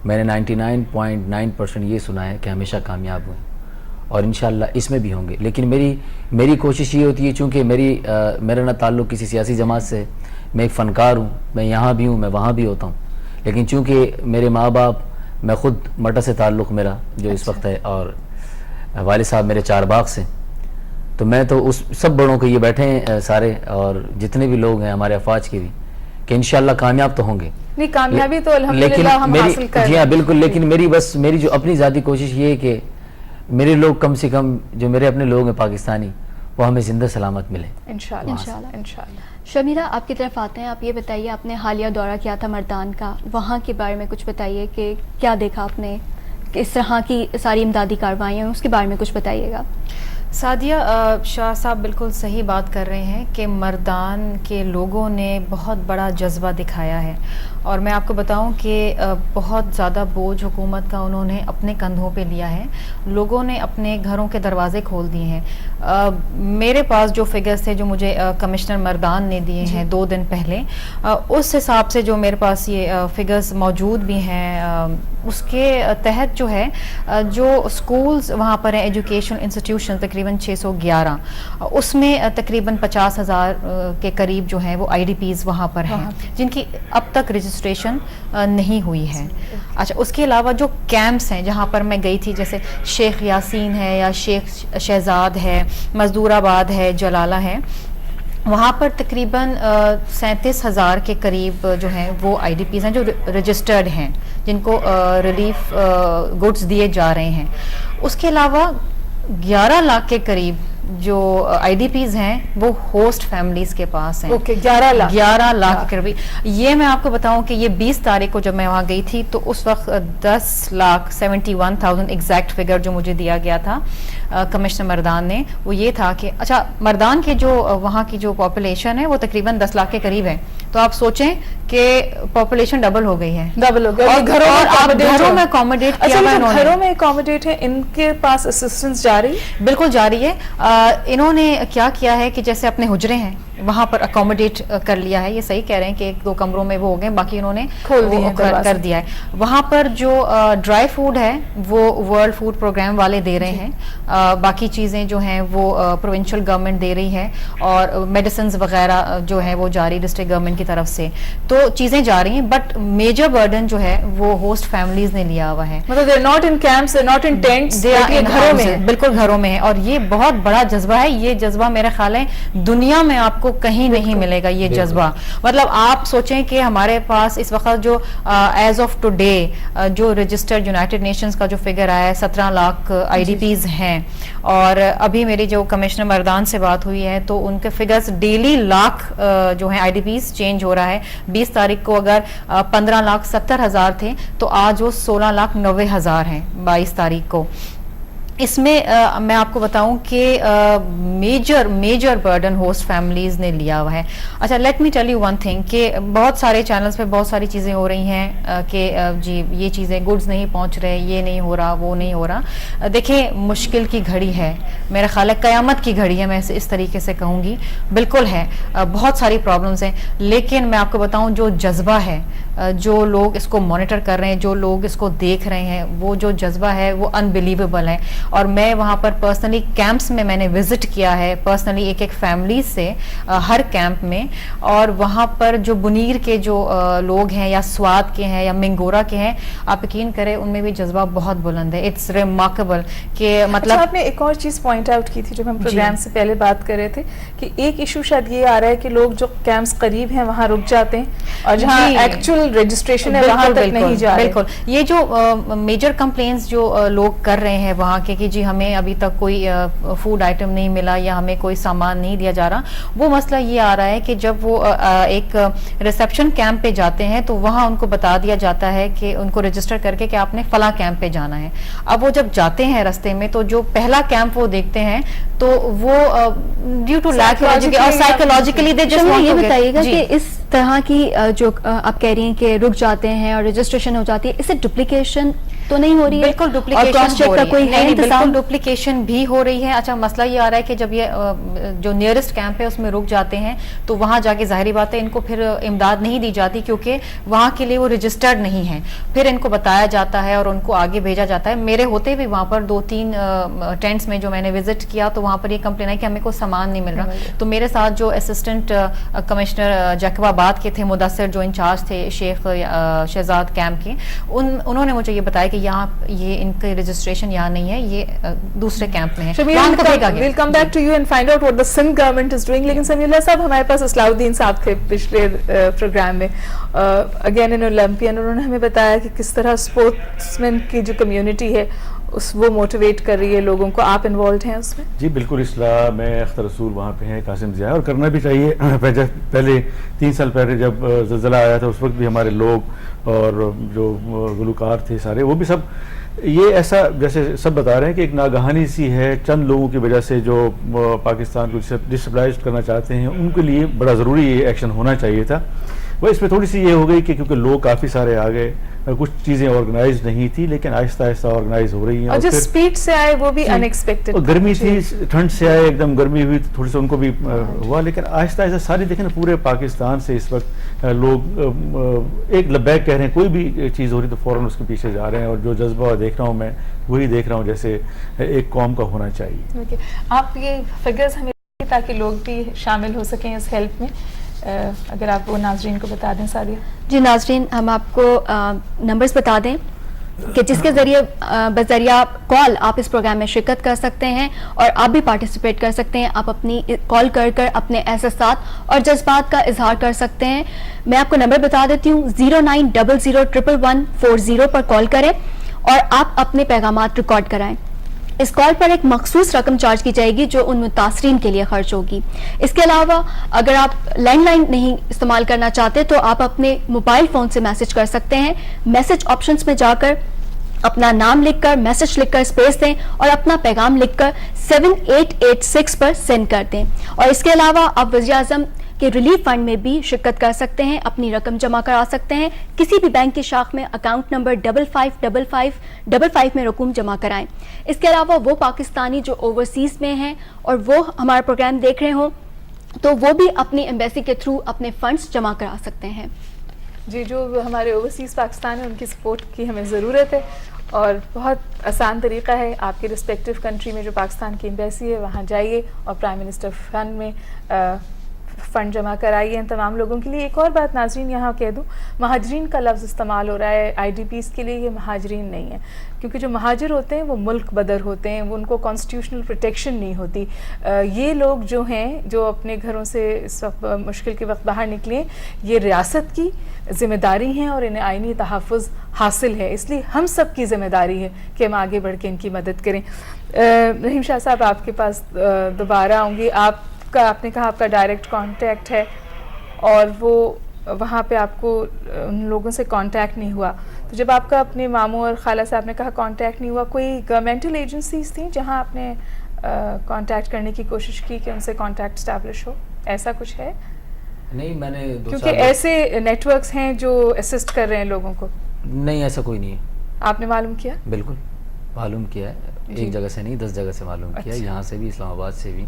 J: میں نے 99.9% یہ سنا ہے کہ ہمیشہ کامیاب ہوئے, اور انشاءاللہ اس میں بھی ہوں گے. لیکن میری کوشش یہ ہوتی ہے, چونکہ میرا نہ تعلق کسی سیاسی جماعت سے, میں ایک فنکار ہوں, میں یہاں بھی ہوں, میں وہاں بھی ہوتا ہوں, لیکن چونکہ میرے ماں باپ, میں خود مٹا سے تعلق میرا جو اس وقت ہے, اور والد صاحب میرے 4 باغ سے, تو میں تو اس سب بڑوں کے یہ بیٹھے ہیں سارے, اور جتنے بھی لوگ ہیں ہمارے افواج کے بھی, کہ انشاءاللہ کامیاب تو ہوں گے.
H: نہیں کامیابی تو الحمدللہ ہم حاصل کر رہے ہیں.
J: جی ہاں بالکل, لیکن میری جو اپنی ذاتی کوشش یہ ہے کہ میرے لوگ کم سے کم جو میرے اپنے لوگ ہیں پاکستانی, وہ ہمیں زندہ سلامت ملے
H: انشاءاللہ.
I: شمیرہ آپ کی طرف آتے ہیں. آپ یہ بتائیے, آپ نے حالیہ دورہ کیا تھا مردان کا, وہاں کے بارے میں کچھ بتائیے کہ کیا دیکھا آپ نے, کہ اس طرح کی ساری امدادی کارروائیاں اس کے بارے میں کچھ بتائیے گا.
K: سعدیہ, شاہ صاحب بالکل صحیح بات کر رہے ہیں کہ مردان کے لوگوں نے بہت بڑا جذبہ دکھایا ہے, اور میں آپ کو بتاؤں کہ بہت زیادہ بوجھ حکومت کا انہوں نے اپنے کندھوں پہ لیا ہے. لوگوں نے اپنے گھروں کے دروازے کھول دیے ہیں. میرے پاس جو فگرز تھے جو مجھے کمشنر مردان نے دیے ہیں 2 دن پہلے, اس حساب سے جو میرے پاس یہ فگرز موجود بھی ہیں, اس کے تحت جو ہے جو اسکولز وہاں پر ہیں, ایجوکیشن انسٹیٹیوشن تقریباً 611, اس میں تقریباً 50,000 کے قریب جو ہیں وہ IDPs وہاں پر ہیں جن کی اب تک رجسٹریشن نہیں ہوئی ہے. اچھا, اس کے علاوہ جو کیمپس ہیں جہاں پر میں گئی تھی, جیسے شیخ یاسین ہے یا شیخ شہزاد ہے, مزدور آباد ہے, جلالہ ہے, وہاں پر تقریباً 37,000 کے قریب جو ہیں وہ IDPs ہیں جو رجسٹرڈ ہیں, جن کو ریلیف گڈز دیے جا رہے ہیں. اس کے علاوہ 11 لاکھ کے قریب جو IDPs ہیں وہ ہوسٹ فیملیز کے پاس ہیں. 11 لاکھ کے قریب. یہ میں آپ کو بتاؤں کہ یہ 20 تاریخ کو جب میں وہاں گئی تھی تو اس وقت 10,71,000 ایگزیکٹ فگر جو مجھے دیا گیا تھا کمشنر مردان نے, وہ یہ تھا کہ اچھا مردان کے جو وہاں کی جو پاپولیشن ہے وہ تقریباً 10 لاکھ کے قریب ہے. تو آپ سوچیں کہ پاپولیشن ڈبل ہو گئی ہے, گھروں میں اکوموڈیٹ کیا ہوا ہے,
H: گھروں میں اکوموڈیٹ ہے, ان کے پاس اسسٹنس جاری,
K: بالکل جاری ہے. انہوں نے کیا کیا ہے کہ جیسے اپنے حجرے ہیں وہاں پر اکوموڈیٹ کر لیا ہے. یہ صحیح کہہ رہے ہیں کہ 1-2 کمروں میں وہ ہو گئے, باقی انہوں نے کر دیا ہے. وہاں پر جو ڈرائی فوڈ ہے وہ ورلڈ فوڈ پروگرام والے دے رہے ہیں, باقی چیزیں جو ہیں وہ پروونشل گورنمنٹ دے رہی ہے, اور میڈیسنز وغیرہ جو ہے وہ جاری ڈسٹرکٹ گورنمنٹ کی طرف سے, تو چیزیں جا رہی ہیں. بٹ میجر برڈن جو ہے وہ ہوسٹ فیملیز نے لیا ہوا ہے.
H: مطلب they are not in camps, they are not in tents,
K: گھروں میں, بالکل گھروں میں ہے. اور یہ بہت بڑا جذبہ ہے. یہ جذبہ میرا خیال ہے دنیا میں آپ کو کہیں نہیں ملے گا یہ جذبہ. مطلب آپ سوچیں کہ ہمارے پاس اس وقت جو ایز آف ٹوڈے جو رجسٹرڈ یونائٹڈ نیشنز کا جو فگر آیا ہے 17 لاکھ IDPs ہیں, اور ابھی میری جو کمشنر مردان سے بات ہوئی ہے تو ان کے فگرز ڈیلی لاکھ جو ہیں IDPs چینج ہو رہا ہے. 20 تاریخ کو اگر 15,70,000 تھے تو آج وہ 16,90,000 ہیں 22 تاریخ کو. اس میں میں آپ کو بتاؤں کہ میجر برڈن ہوسٹ فیملیز نے لیا ہوا ہے. اچھا, let me tell you one thing کہ بہت سارے چینلز پہ بہت ساری چیزیں ہو رہی ہیں کہ جی یہ چیزیں گڈز نہیں پہنچ رہے, یہ نہیں ہو رہا, وہ نہیں ہو رہا. دیکھیں مشکل کی گھڑی ہے, میرا خیال ہے قیامت کی گھڑی ہے, میں اس طریقے سے کہوں گی. بالکل ہے, بہت ساری پرابلمز ہیں, لیکن میں آپ کو بتاؤں جو جذبہ ہے, جو لوگ اس کو مانیٹر کر رہے ہیں, جو لوگ اس کو دیکھ رہے ہیں, وہ جو جذبہ ہے وہ انبلیویبل ہے. اور میں وہاں پر پرسنلی کیمپس میں نے وزٹ کیا ہے, پرسنلی ایک فیملیز سے ہر کیمپ میں, اور وہاں پر جو بنیر کے جو لوگ ہیں یا سوات کے ہیں یا منگورا کے ہیں, آپ یقین کریں ان میں بھی جذبہ بہت بلند ہے. اٹس ریمارکیبل کہ مطلب
H: آپ نے ایک اور چیز پوائنٹ آؤٹ کی تھی جب ہم پروگرام سے پہلے بات کر رہے تھے کہ ایک ایشو شاید یہ آ رہا ہے کہ لوگ جو کیمپس قریب ہیں وہاں رک جاتے ہیں, اور جہاں ایکچوئل رجسٹریشن ہے وہاں تک نہیں جا رہے.
K: بالکل, یہ جو میجر کمپلینس جو لوگ کر رہے ہیں وہاں کے کہ جی ہمیں ابھی تک کوئی فوڈ آئٹم نہیں ملا یا ہمیں کوئی سامان نہیں دیا جا رہا, وہ مسئلہ یہ آ رہا ہے کہ جب وہ ایک ریسیپشن کیمپ پہ جاتے ہیں تو وہاں ان کو بتا دیا جاتا ہے کہ ان کو رجسٹر کر کے کہ آپ نے فلاں کیمپ پہ جانا ہے. اب وہ جب جاتے ہیں رستے میں تو جو پہلا کیمپ وہ دیکھتے ہیں تو وہ ڈیو ٹو لیک اور سائیکولوجیکلی دے جسٹ وانٹ.
I: یہ بتائیے گا کہ اس طرح کی جو آپ کہہ رہی ہیں کہ رک جاتے ہیں اور رجسٹریشن ہو جاتی ہے, اس سے ڈپلیکیشن تو نہیں ہو رہی ہے؟
K: بالکل ڈپلیکیشن بھی ہو رہی ہے. اچھا, مسئلہ یہ آ رہا ہے کہ جب یہ جو نیئرسٹ کیمپ ہے اس میں رک جاتے ہیں تو وہاں جا کے ظاہری بات ہے ان کو پھر امداد نہیں دی جاتی کیونکہ وہاں کے لیے وہ رجسٹرڈ نہیں ہیں. پھر ان کو بتایا جاتا ہے اور ان کو آگے بھیجا جاتا ہے. میرے ہوتے بھی وہاں پر 2-3 ٹینٹس میں جو میں نے وزٹ کیا تو وہاں پر یہ کمپلین ہے کہ ہمیں کوئی سامان نہیں مل رہا. تو میرے ساتھ جو اسسٹنٹ کمشنر جیکب آباد کے تھے, مدثر جو انچارج تھے شیخ شہزاد کیمپ کے, انہوں نے مجھے یہ بتایا کہ یہاں یہ ان کی رجسٹریشن یہاں نہیں ہے, یہ دوسرے کیمپ میں ہے.
H: We'll come back to you and find out what the Sindh government is doing. لیکن سمیع اللہ صاحب ہمارے پاس اصلاح الدین صاحب تھے پچھلے پروگرام میں, اگین ان اولمپئن, انہوں نے ہمیں بتایا کہ کس طرح اسپورٹس مین کی جو کمیونٹی ہے وہ موٹیویٹ کر رہی ہے لوگوں کو, آپ انوالوڈ ہیں اس میں؟
L: جی بالکل, اصلاح میں اختر رسول وہاں پہ ہیں, قاسم ضیاء, اور کرنا بھی چاہیے. پہلے 3 سال پہلے جب زلزلہ آیا تھا اس وقت بھی ہمارے لوگ اور جو گلوکار تھے سارے, وہ بھی سب یہ ایسا جیسے سب بتا رہے ہیں کہ ایک ناگہانی سی ہے چند لوگوں کی وجہ سے جو پاکستان کو ڈسٹیبلائز کرنا چاہتے ہیں, ان کے لیے بڑا ضروری یہ ایکشن ہونا چاہیے تھا. وہ اس میں تھوڑی سی یہ ہو گئی کہ کیونکہ لوگ کافی سارے آ گئے, کچھ چیزیں آرگنائز نہیں تھی لیکن آہستہ آہستہ آرگنائز ہو رہی ہیں.
H: اور جو سپیڈ سے آئے وہ بھی ان ایکسپیکٹڈ,
L: گرمی تھی, ٹھنڈ سے آئے, ایک دم گرمی ہوئی تھوڑی سی ان کو بھی ہوا, لیکن آہستہ آہستہ ساری دیکھیں نا پورے پاکستان سے اس وقت لوگ ایک لبیک کہہ رہے ہیں, کوئی بھی چیز ہو رہی تو فوراً اس کے پیچھے جا رہے ہیں. اور جو جذبہ دیکھ رہا ہوں میں وہی دیکھ رہا ہوں جیسے ایک قوم کا ہونا چاہیے.
H: آپ یہ فگرز ہمیں تاکہ لوگ بھی شامل ہو سکیں اس ہیلپ میں, اگر آپ وہ ناظرین کو بتا دیں. ساریہ
I: جی ناظرین, ہم آپ کو نمبرز بتا دیں کہ جس کے ذریعے بذریعہ کال آپ اس پروگرام میں شرکت کر سکتے ہیں اور آپ بھی پارٹیسپیٹ کر سکتے ہیں. آپ اپنی کال کر اپنے احساسات اور جذبات کا اظہار کر سکتے ہیں. میں آپ کو نمبر بتا دیتی ہوں, 0900111140 پر کال کریں اور آپ اپنے پیغامات ریکارڈ کرائیں. اس کال پر ایک مخصوص رقم چارج کی جائے گی جو ان متاثرین کے لیے خرچ ہوگی. اس کے علاوہ اگر آپ لینڈ لائن نہیں استعمال کرنا چاہتے تو آپ اپنے موبائل فون سے میسج کر سکتے ہیں. میسج آپشنز میں جا کر اپنا نام لکھ کر, میسج لکھ کر اسپیس دیں اور اپنا پیغام لکھ کر 7886 پر سینڈ کر دیں. اور اس کے علاوہ آپ وزیر اعظم کے ریلیف فنڈ میں بھی شرکت کر سکتے ہیں, اپنی رقم جمع کرا سکتے ہیں. کسی بھی بینک کی شاخ میں اکاؤنٹ نمبر 555555 میں رقم جمع کرائیں. اس کے علاوہ وہ پاکستانی جو اوورسیز میں ہیں اور وہ ہمارا پروگرام دیکھ رہے ہوں تو وہ بھی اپنی ایمبیسی کے تھرو اپنے فنڈز جمع کرا سکتے ہیں.
H: جی, جو ہمارے اوورسیز پاکستان ہیں ان کی سپورٹ کی ہمیں ضرورت ہے اور بہت آسان طریقہ ہے. آپ کے رسپیکٹیو کنٹری میں جو پاکستان کی ایمبیسی ہے وہاں جائیے اور پرائم منسٹر فنڈ میں فنڈ جمع کرائیے ان تمام لوگوں کے لیے. ایک اور بات ناظرین یہاں کہہ دوں, مہاجرین کا لفظ استعمال ہو رہا ہے آئی ڈی پیز کے لیے, یہ مہاجرین نہیں ہے کیونکہ جو مہاجر ہوتے ہیں وہ ملک بدر ہوتے ہیں, وہ ان کو کانسٹیٹیوشنل پروٹیکشن نہیں ہوتی. یہ لوگ جو ہیں جو اپنے گھروں سے اس وقت مشکل کے وقت باہر نکلے, یہ ریاست کی ذمہ داری ہیں اور انہیں آئینی تحفظ حاصل ہے, اس لیے ہم سب کی ذمہ داری ہے کہ ہم آگے بڑھ کے ان کی مدد کریں. رحیم شاہ صاحب آپ کے پاس دوبارہ آؤں گی. آپ نے کہا آپ کا ڈائریکٹ کانٹیکٹ ہے اور وہ وہاں پہ آپ کو ان لوگوں سے کانٹیکٹ نہیں ہوا, تو جب آپ کا اپنے ماموں اور خالہ صاحب نے کہا کانٹیکٹ نہیں ہوا, کوئی گورنمنٹل ایجنسیز تھیں جہاں آپ نے کانٹیکٹ کرنے کی کوشش کی کہ ان سے کانٹیکٹ اسٹیبلش ہو, ایسا کچھ ہے؟
J: نہیں, میں نے
H: کیونکہ ایسے نیٹ ورکس ہیں جو اسسٹ کر رہے ہیں لوگوں کو.
J: نہیں, ایسا کوئی نہیں ہے.
H: آپ نے معلوم کیا؟
J: بالکل معلوم کیا ہے, ایک جگہ سے نہیں 10 جگہ سے معلوم کیا, یہاں سے بھی, اسلام آباد سے بھی,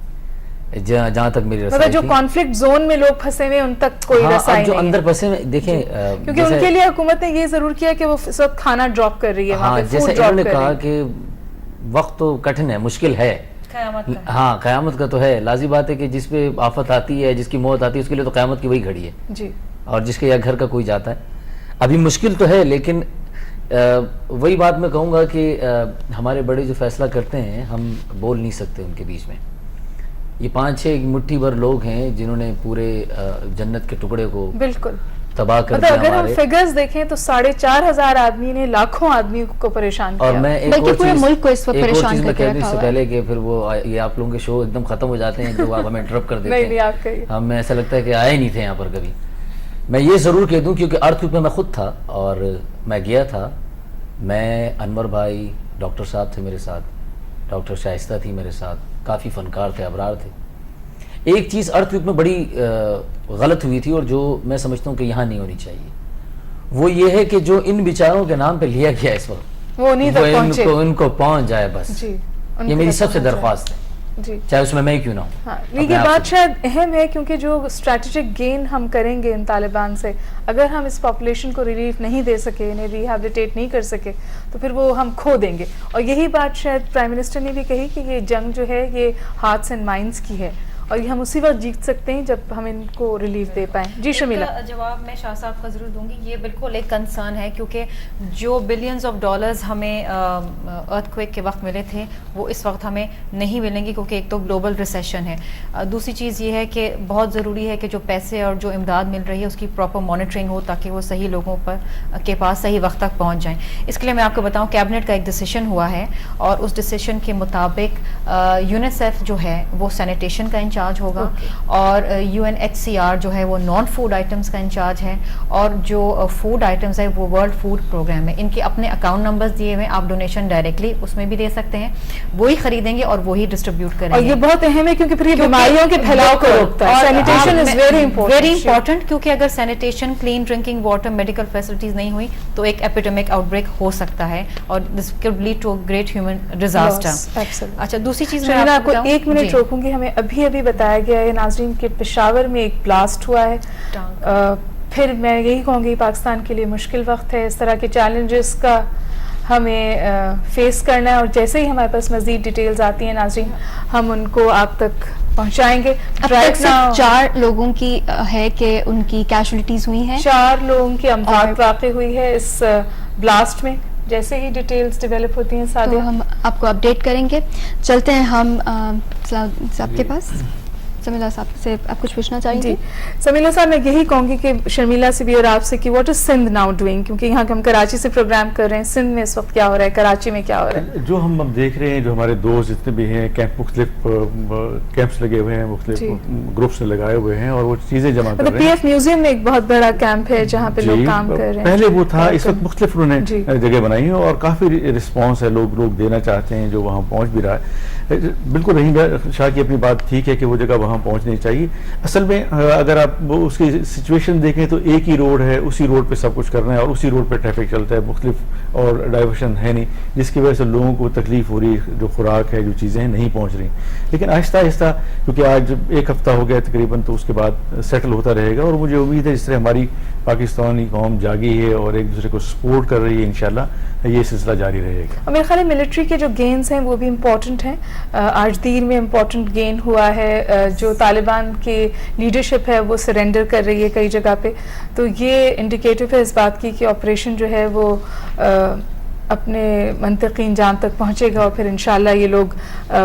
J: جہاں تک میری رسائی
H: جو کانفلکٹ زون میں لوگ پھنسے ہوئے ان تک کوئی رسائی نہیں.
J: جو اندر پھنسے ہوئے دیکھیں,
H: کیونکہ ان کے لیے حکومت نے یہ ضرور کیا کہ وہ اس وقت کھانا ڈراپ کر رہی ہے,
J: ہاں جیسے انہوں نے کہا کہ وقت تو کٹھن ہے, مشکل ہے, ہاں قیامت کا تو ہے. لازم بات ہے کہ جس پہ آفت آتی ہے, جس کی موت آتی ہے, اس کے لیے تو قیامت کی وہی گھڑی ہے جی, اور جس کے یا گھر کا کوئی جاتا ہے. ابھی مشکل تو ہے لیکن وہی بات میں کہوں گا کہ ہمارے بڑے جو فیصلہ کرتے ہیں ہم بول نہیں سکتے ان کے بیچ میں. یہ 5-6 مٹھی بھر لوگ ہیں جنہوں نے پورے جنت کے ٹکڑے کو بالکل تباہ کر دیا.
H: اگر ہم فگرز دیکھیں تو 4,500 آدمی نے لاکھوں آدمی کو پریشان کیا,
J: اور میں ایک اور چیز میں کہہ دوں اس سے پہلے کہ پھر وہ یہ آپ لوگوں کے شو ایک دم ختم ہو جاتے ہیں جو آپ ہمیں انٹرپٹ کر دیتے ہیں, ہمیں ایسا لگتا ہے کہ آئے نہیں تھے یہاں پر کبھی. میں یہ ضرور کہہ دوں کیونکہ ارتھ کوک میں میں خود تھا اور میں گیا تھا, میں انور بھائی ڈاکٹر صاحب تھے میرے ساتھ, ڈاکٹر شائستہ تھی میرے ساتھ, کافی فنکار تھے, ابرار تھے. ایک چیز ارتھ کوک میں بڑی غلط ہوئی تھی اور جو میں سمجھتا ہوں کہ یہاں نہیں ہونی چاہیے, وہ یہ ہے کہ جو ان بیچاروں کے نام پہ لیا گیا اس وقت وہ ان کو پہنچ جائے بس. یہ میری سب سے درخواست ہے, چاہے اس میں میں کیوں نہ ہوں.
H: یہ بات شاید اہم ہے کیونکہ جو اسٹریٹجک گین ہم کریں گے ان طالبان سے, اگر ہم اس پاپولیشن کو ریلیف نہیں دے سکے, انہیں ریہیبلیٹیٹ نہیں کر سکے, تو پھر وہ ہم کھو دیں گے. اور یہی بات شاید پرائم منسٹر نے بھی کہی کہ یہ جنگ جو ہے یہ ہارٹس اینڈ مائنڈس کی ہے, اور یہ ہم اسی وقت جیت سکتے ہیں جب ہم ان کو ریلیف دے پائیں. جی شمیلہ.
K: جواب میں شاہ صاحب کا ضرور دوں گی. یہ بالکل ایک کنسرن ہے کیونکہ جو بلینز آف ڈالرز ہمیں ارتھ کویک کے وقت ملے تھے وہ اس وقت ہمیں نہیں ملیں گے کیونکہ ایک تو گلوبل ریسیشن ہے. دوسری چیز یہ ہے کہ بہت ضروری ہے کہ جو پیسے اور جو امداد مل رہی ہے اس کی پراپر مانیٹرنگ ہو تاکہ وہ صحیح لوگوں کے پاس صحیح وقت تک پہنچ جائیں. اس کے لیے میں آپ کو بتاؤں کیبنٹ کا ایک ڈیسیشن ہوا ہے اور اس ڈیسیشن کے مطابق یونیسیف جو ہے وہ سینیٹیشن کا انچارج ہوگا اور UNHCR جو ہے وہ نان فوڈ آئٹمس کا انچارج ہے اور جو فوڈ آئٹمس ہے وہ ورلڈ فوڈ پروگرام ہے. ان کے اپنے اکاؤنٹ نمبرز دیے ہوئے ہیں, آپ ڈونیشن ڈائریکٹلی اس میں بھی دے سکتے ہیں, وہی خریدیں گے اور وہی ڈسٹریبیوٹ کریں گے.
H: اور یہ بہت اہم ہے کیونکہ پھر یہ بیماریوں کے پھیلاؤ کو روکتا ہے. سینیٹیشن از ویری
K: امپورٹنٹ کیونکہ اگر sanitation, clean drinking water, medical facilities نہیں ہوئی تو ایک ایپیڈیمک آؤٹ بریک ہو سکتا ہے اور this could lead to great human disaster. اچھا دوسری چیز میں
H: آپ کو ایک منٹ روکوں گی. ہمیں ابھی بتایا گیا ہے ناظرین کہ پشاور میں ایک بلاسٹ ہوا ہے. پھر میں یہی کہوں گی پاکستان کے لیے مشکل وقت ہے, اس طرح کے چیلنجز کا ہمیں فیس کرنا ہے اور جیسے ہی ہمارے پاس مزید ڈیٹیلز آتی ہیں ناظرین ہم ان کو آپ تک پہنچائیں گے.
I: اب تک صرف 4 لوگوں کی ہے کہ ان کی کیجولیٹیز ہوئی ہیں,
H: 4 لوگوں کی اموات واقع ہوئی ہے اس بلاسٹ میں. جیسے ہی ڈیٹیلز ڈیولپ ہوتی ہیں
I: تو ہم آپ کو اپڈیٹ کریں گے. چلتے ہیں ہم صاحب کے پاس. سمیلہ صاحب سے آپ کچھ پوچھنا چاہیں گے؟
H: جی سمیلہ صاحب میں یہی کہوں گی کہ شرمیلا سے بھی اور آپ سے کہ what is Sindh now doing, کیونکہ یہاں ہم کراچی سے پروگرام کر رہے ہیں, سندھ میں اس وقت کیا ہو رہا ہے, کراچی میں کیا ہو رہا ہے؟
L: جو ہم اب دیکھ رہے ہیں, جو ہمارے دوست جتنے بھی ہیں مختلف کیمپس لگے ہوئے ہیں, مختلف گروپس لگائے ہوئے ہیں اور وہ چیزیں جمع کر رہے ہیں.
H: PF میوزیم میں ایک بہت بڑا کیمپ ہے جہاں پہ لوگ کام کر رہے ہیں.
L: پہلے وہ تھا, اس وقت مختلف انہوں نے جگہ بنائی ہے اور کافی رسپانس ہے, لوگ دینا چاہتے ہیں, جو وہاں پہنچ بھی رہا ہے. بالکل رحیم شاہ کی اپنی بات ٹھیک ہے کہ وہ جگہ وہاں پہنچنی چاہیے. اصل میں اگر آپ اس کی سچویشن دیکھیں تو ایک ہی روڈ ہے, اسی روڈ پہ سب کچھ کرنا ہے اور اسی روڈ پہ ٹریفک چلتا ہے, مختلف اور ڈائیورشن ہے نہیں, جس کی وجہ سے لوگوں کو تکلیف ہو رہی, جو خوراک ہے, جو چیزیں ہیں نہیں پہنچ رہی. لیکن آہستہ آہستہ کیونکہ آج 1 ہفتہ ہو گیا تقریباً, تو اس کے بعد سیٹل ہوتا رہے گا اور مجھے امید ہے جس طرح ہماری پاکستانی قوم جاگی ہے اور ایک دوسرے کو سپورٹ کر رہی ہے, انشاءاللہ یہ سلسلہ جاری رہے گا.
H: اور میرے خیال ہے ملٹری کے جو گینز ہیں وہ بھی امپورٹنٹ ہیں. آج دیر میں امپورٹنٹ گین ہوا ہے, جو طالبان کی لیڈرشپ ہے وہ سرنڈر کر رہی ہے کئی جگہ پہ, تو یہ انڈیکیٹو ہے اس بات کی کہ آپریشن جو ہے وہ اپنے منطقی انجام تک پہنچے گا اور پھر انشاءاللہ یہ لوگ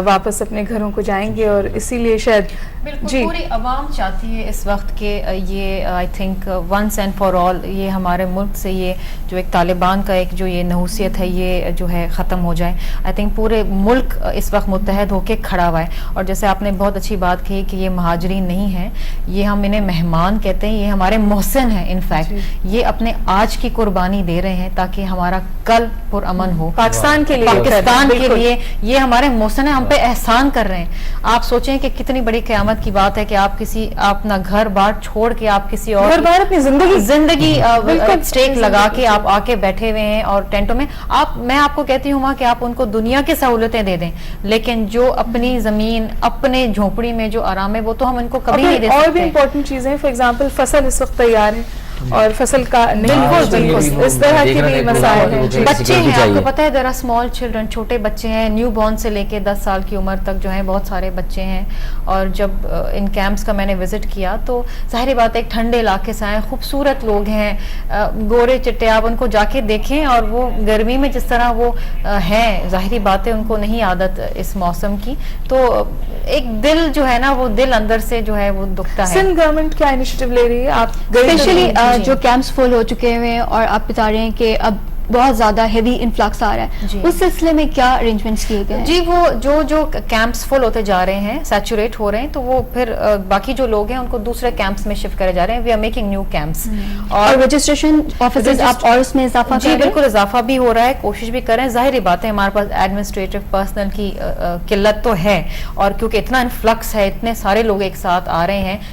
H: واپس اپنے گھروں کو جائیں گے. اور اسی لیے شاید
K: بالکل پوری عوام چاہتی ہے اس وقت کہ یہ I think once and for all یہ ہمارے ملک سے یہ جو ایک طالبان کا ایک جو یہ نحوست ہے یہ جو ہے ختم ہو جائے. آئی تھنک پورے ملک اس وقت متحد ہو کے کھڑا ہوا ہے. اور جیسے آپ نے بہت اچھی بات کہی کہ یہ مہاجرین نہیں ہیں, یہ ہم انہیں مہمان کہتے ہیں, یہ ہمارے محسن ہیں. انفیکٹ یہ اپنے آج کی قربانی دے رہے ہیں تاکہ ہمارا کل پر امن ہو.
H: پاکستان کے لیے,
K: پاکستان کے لیے یہ ہمارے محسن ہیں, ہم پہ احسان کر رہے ہیں. آپ سوچیں کہ کتنی بڑی قیامت کی بات ہے کہ آپ اپنا گھر بار چھوڑ کے آپ کسی اور
H: گھر بار اپنی زندگی
K: اسٹیک لگا کے آپ آ کے بیٹھے ہوئے ہیں اور ٹینٹوں میں. میں آپ کو کہتی ہوں کہ آپ ان کو دنیا کی سہولتیں دے دیں, لیکن جو اپنی زمین اپنے جھونپڑی میں جو آرام ہے وہ تو ہم ان کو کبھی نہیں دے سکتے.
H: اور بھی امپورٹنٹ چیزیں, فار ایگزامپل فصل اس وقت تیار ہے اور فصل کا نہیں, اس طرح کے بھی مسائل ہیں.
K: بچے ہیں, آپ کو پتہ ہے there are small children, چھوٹے بچے ہیں, نیو بورن سے لے کے 10 سال کی عمر تک جو ہیں بہت سارے بچے ہیں. اور جب ان کیمپس کا میں نے وزٹ کیا تو ظاہری بات ہے ایک ٹھنڈے علاقے سے آئے, خوبصورت لوگ ہیں, گورے چٹے, آپ ان کو جا کے دیکھیں اور وہ گرمی میں جس طرح وہ ہیں, ظاہری بات ہے ان کو نہیں عادت اس موسم کی, تو ایک دل جو ہے نا وہ دل اندر سے جو ہے وہ دکھتا ہے.
H: سندھ گورنمنٹ کیا انیشیٹو لے رہی ہے؟ آپ
I: اسپیشلی جو کیمپس فل ہو چکے ہوئے ہیں اور آپ بتا رہے ہیں کہ اب بہت زیادہ ہیوی انفلکس آ رہا ہے, اس سلسلے میں کیا ارینجمنٹس کیے گئے ہیں؟
K: جی وہ جو کیمپس فل ہوتے جا رہے ہیں, سیچوریٹ ہو رہے ہیں, تو وہ پھر باقی جو لوگ ہیں ان کو دوسرے کیمپس میں شفٹ کرے جا رہے ہیں. We are making new campus.
I: اور رجسٹریشن آفیسز آپ اور اس میں اضافہ کر رہے ہیں؟
K: جی بالکل اضافہ بھی ہو رہا ہے, کوشش بھی کر رہے ہیں. ظاہری بات ہے ہمارے پاس ایڈمنسٹریٹو پرسنل کی قلت تو ہے, اور کیونکہ اتنا انفلکس ہے, اتنے سارے لوگ ایک ساتھ آ رہے ہیں,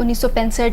I: 1965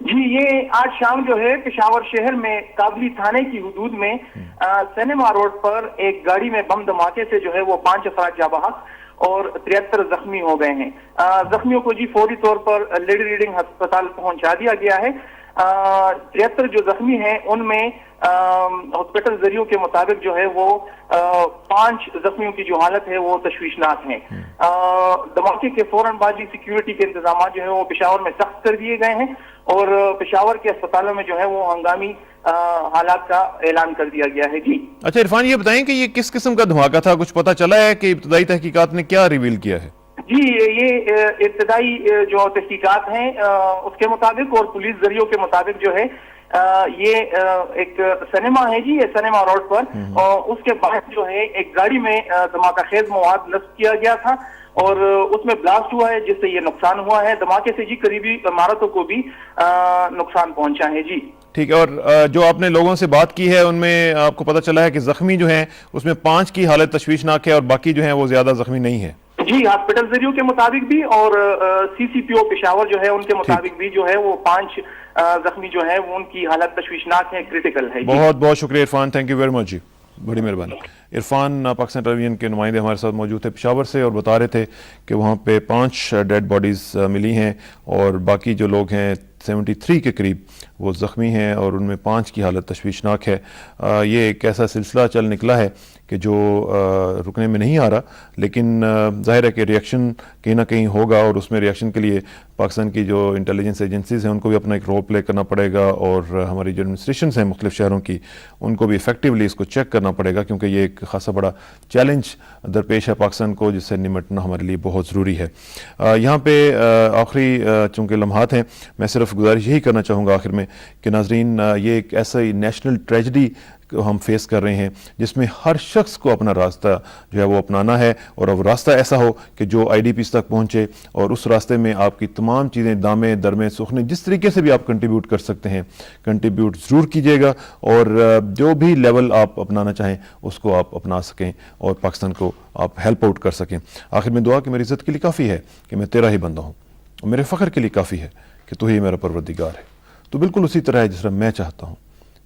M: جی یہ آج شام جو ہے پشاور شہر میں کابلی تھانے کی حدود میں سینما روڈ پر ایک گاڑی میں بم دھماکے سے جو ہے وہ 5 افراد جاں بحق اور 73 زخمی ہو گئے ہیں. زخمیوں کو جی فوری طور پر لیڈی ریڈنگ ہسپتال پہنچا دیا گیا ہے. 73 جو زخمی ہیں ان میں ہاسپٹل ذریعوں کے مطابق جو ہے وہ 5 زخمیوں کی جو حالت ہے وہ تشویشناک ہیں. دھماکے کے فوراً بعد ہی سیکیورٹی کے انتظامات جو ہے وہ پشاور میں سخت کر دیے گئے ہیں اور پشاور کے اسپتالوں میں جو ہے وہ ہنگامی حالات کا اعلان کر دیا گیا ہے. جی
A: اچھا عرفان یہ بتائیں کہ یہ کس قسم کا دھماکہ تھا, کچھ پتہ چلا ہے کہ ابتدائی تحقیقات نے کیا ریویل کیا ہے؟
M: جی یہ ابتدائی جو تحقیقات ہیں اس کے مطابق اور پولیس ذریعوں کے مطابق جو ہے یہ ایک سنیما ہے جی, یہ سنیما روڈ پر, اور اس کے بعد جو ہے ایک گاڑی میں دھماکہ خیز مواد نصب کیا گیا تھا اور اس میں بلاسٹ ہوا ہے جس سے یہ نقصان ہوا ہے. دھماکے سے جی قریبی عمارتوں کو بھی نقصان پہنچا ہے. جی
A: ٹھیک ہے, اور جو آپ نے لوگوں سے بات کی ہے ان میں آپ کو پتہ چلا ہے کہ زخمی جو ہیں اس میں 5 کی حالت تشویشناک ہے اور باقی جو ہیں وہ زیادہ زخمی نہیں ہے؟
M: جی ہاسپٹل ذریعوں کے مطابق بھی اور سی سی پی او پشاور جو ہے ان کے مطابق بھی جو ہے وہ 5 زخمی جو ہے وہ ان کی حالت تشویشناک ہے, کریٹیکل ہے.
A: بہت بہت شکریہ Irfan, thank you very much ji, بڑی مہربانی. عرفان پاکستان ٹیلی ویژن کے نمائندے ہمارے ساتھ موجود تھے پشاور سے اور بتا رہے تھے کہ وہاں پہ 5 ڈیڈ باڈیز ملی ہیں اور باقی جو لوگ ہیں 73 کے قریب وہ زخمی ہیں اور ان میں 5 کی حالت تشویشناک ہے. یہ ایک ایسا سلسلہ چل نکلا ہے کہ جو رکنے میں نہیں آ رہا, لیکن ظاہر ہے کہ ریئیکشن کہیں نہ کہیں ہوگا اور اس میں ریئیکشن کے لیے پاکستان کی جو انٹیلیجنس ایجنسیز ہیں ان کو بھی اپنا ایک رول پلے کرنا پڑے گا اور ہماری جو ایڈمنسٹریشنز ہیں مختلف شہروں کی ان کو بھی ایفیکٹیولی اس کو چیک کرنا پڑے گا, کیونکہ یہ ایک خاصا بڑا چیلنج درپیش ہے پاکستان کو جس سے نمٹنا ہمارے لیے بہت ضروری ہے. یہاں پہ آخری چونکہ لمحات ہیں, میں صرف گزارش یہی کرنا چاہوں گا آخر میں کہ ناظرین یہ ایک ایسا نیشنل ٹریجڈی ہم فیس کر رہے ہیں جس میں ہر شخص کو اپنا راستہ جو ہے وہ اپنانا ہے اور اب راستہ ایسا ہو کہ جو آئی ڈی پیز تک پہنچے اور اس راستے میں آپ کی تمام چیزیں دامیں درمیں سخنے جس طریقے سے بھی آپ کنٹریبیوٹ کر سکتے ہیں کنٹریبیوٹ ضرور کیجیے گا اور جو بھی لیول آپ اپنانا چاہیں اس کو آپ اپنا سکیں اور پاکستان کو آپ ہیلپ آؤٹ کر سکیں. آخر میں دعا کہ میری عزت کے لیے کافی ہے کہ میں تیرا ہی بندہ ہوں اور میرے فخر کے لیے کافی ہے کہ تو ہی میرا پروردگار ہے. تو بالکل اسی طرح ہے جس طرح میں چاہتا ہوں,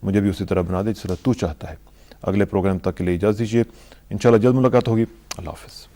A: مجھے بھی اسی طرح بنا دے جس طرح تو چاہتا ہے. اگلے پروگرام تک کے لیے اجازت دیجیے, انشاءاللہ جلد ملاقات ہوگی. اللہ حافظ.